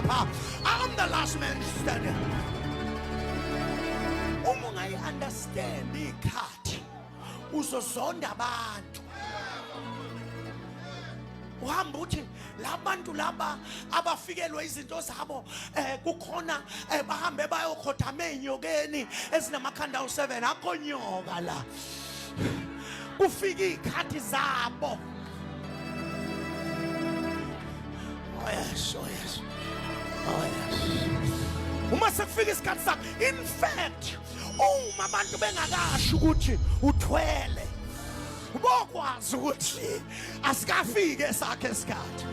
lapha. I'm the last man standing. Uma ungayi-understand ikhathi uzozonda abantu. Uhamba uthi labantu laba abafikelwe izinto zabo kukhona bahambe bayokhothama enyokeni ezinamakhanda awu7 akho nyoka la. Kufika ikhathi zabo. Oh yes, oh yes. Oh yes. Uma sekufika isikhathi sakho, in fact, uma abantu bengakasho ukuthi uthwele, ubokwazi ukuthi asikafike esakhe isikhathi.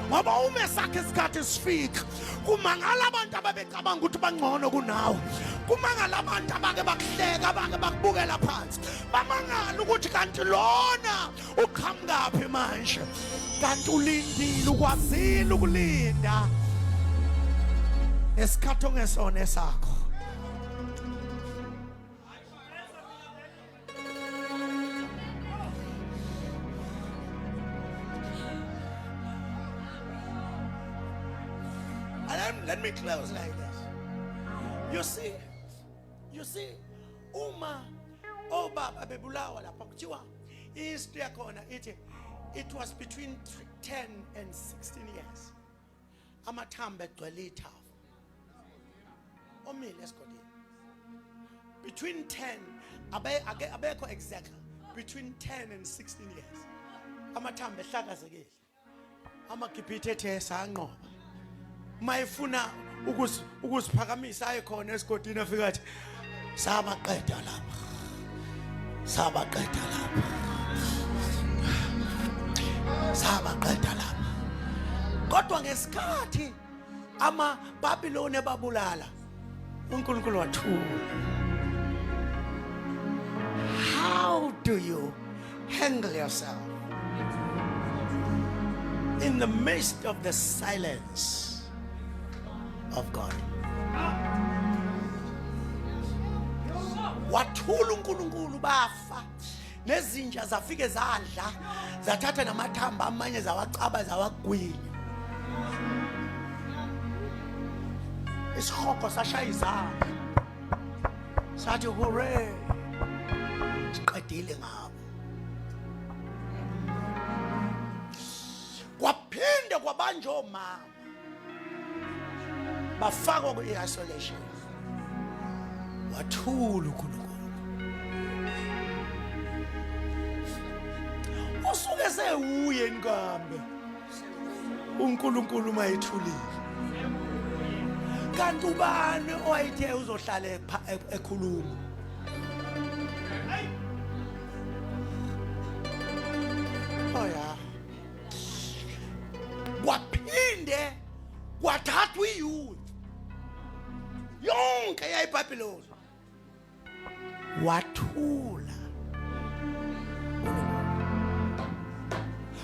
Ngoba uma esakhe isikhathi sifika, kumangala abantu ababecabanga ukuthi bangcono kunawe. Kumangala abantu abake bakuhleka, abake bakubukela phansi. Bamangala ukuthi kanti lona uqhamukapi manje. Kanti ulindile, ukwazile ukulinda esikhathi ongesona esakho. Let me close like this. You see, uma obaba bebulawa lapha kuthiwa history yakhona ithi it was between 10 and 16 years. Amathambo egcwele ithafa. Omile esigodini. Between 10 abekho exactly between 10 and 16 years. Amathambo ehlakazekile. Amagibhithe ethe sanqoba. Mayifuna ukuziphakamisa ayikhona esigodini afika athi sabaqeda lapha. Sabaqeda lapha. Sabaqeda lapha. Kodwa ngesikhathi amaBabiloni ebabulala uNkulunkulu wathula. How do you handle yourself in the midst of the silence of God? Wathula uNkulunkulu bafa. Nezinja zafike zadla, zathatha namathamba amanye zawacaba zawagwinya. Isikhoko sashaya izandla. Sathi hooray. Siqedile ngabo. Kwaphinde kwabanje omama. Bafakwa kwi-isolation. Wathula uNkulunkulu. Usuke sewuye inkambe. uNkulunkulu mayithulile. Kanti ubani oyithe uzohlala ekhuluma? Oh ya. Waphinde wathathwa iyouth yonke yayiBhabhiloni. Wathula.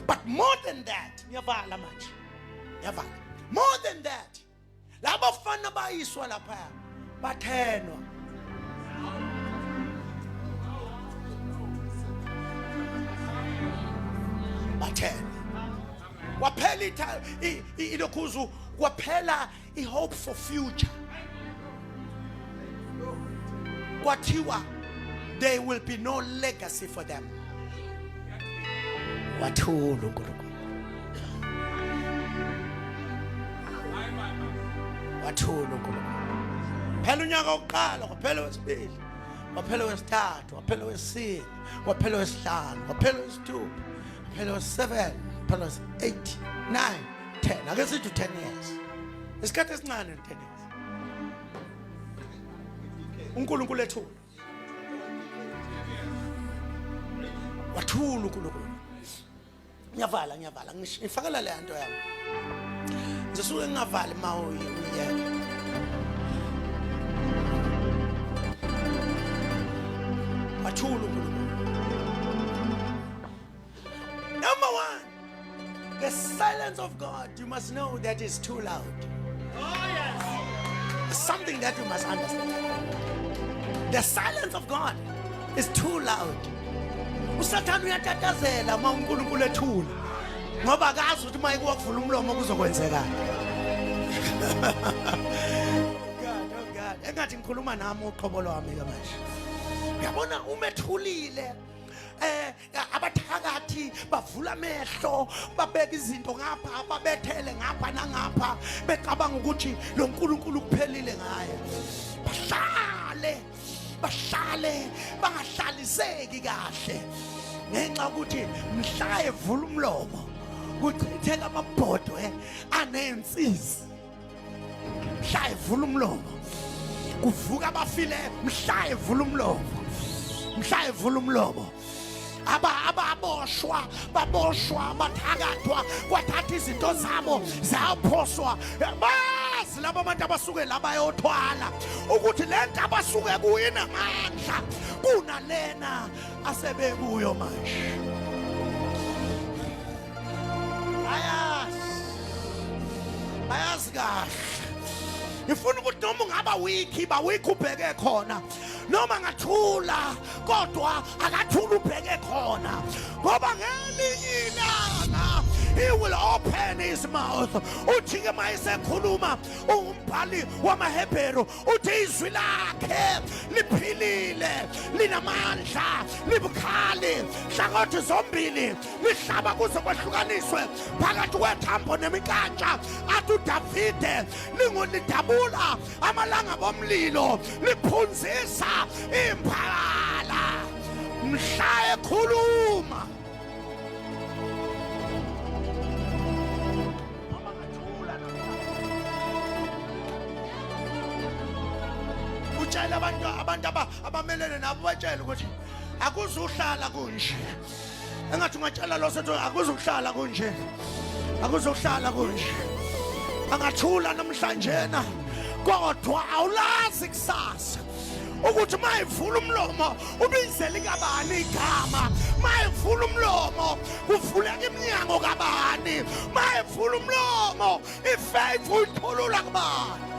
But more than that, ngiyavala manje. Ngiyavala. More than that, laba bafana bayiswa lapha bathenwa. Bathenwa. Waphela ilokhuzu, waphela hope for future. Kwathiwa there will be no legacy for them. Wathula uNkulunkulu. Wathula uNkulunkulu. Phela unyaka wokuqala, kwaphela wesibili, kwaphela wesithathu, kwaphela wesine, kwaphela wesihlanu, kwaphela wesithupha, kwaphela wesi7, kwaphela wesi8, 9, 10. Ake sithi 10 years. Isikhathi esincane 10 years. uNkulunkulu ethula. Wathula uNkulunkulu. Ngiyavala ngifakela le nto yami. Ngisuke ngingavali uyeka. Wathula uNkulunkulu. Number one, the silence of God, you must know that is too loud. Oh yes. It's something that you must understand. The silence of God is too loud. uSathane uyatatazela uma uNkulunkulu ethula ngoba akazi ukuthi mayike wakuvula umlomo kuzokwenzekani. God, oh God. Engathi ngikhuluma nami uqobo lwami ke manje. Uyabona umethulile. Abathakathi bavula amehlo babeka izinto ngapha babethele ngapha nangapha becabanga ukuthi lo nkulunkulu kuphelile ngaye bahlale bangahlaliseki kahle ngenxa ukuthi mhla evula umlomo kuchitheka amabhodwe anensizi mhla evula umlomo kuvuka abafile mhla evula umlomo ababoshwa bathakathwa kwathatha izinto zabo zaphoswa bazi labo abantu abasuke la bayothwala ukuthi lento abasuke kuyo inamandla kunalena asebekuyo manje ayazi kahle ifuna ukuthi noma ungaba weak ubheke khona noma ngathula kodwa akathula ubheke khona ngoba ngelinye ilanga he will open his mouth uthi ke mayisekhuluma umbhali wamaHebheru uthi izwi lakhe liphilile linamandla libukhali hlangothi zombili lihlaba kuze kwehlukaniswe phakathi kwethambo nemikantsha athi uDavide lingolidabula amalanga bomlilo liphunzisa impala mhla ekhuluma utshela abantu abamelene nabo batshela ukuthi akuzuhlala kunje engathi ungatshela lo sethu akuzuhlala kunje angathula namhlanje na kodwa awulazi kusasa ukuthi mayivula umlomo ubizele kabani igama mayivula umlomo kuvuleka iminyango kabani mayivula umlomo ifaith uyithulula kubani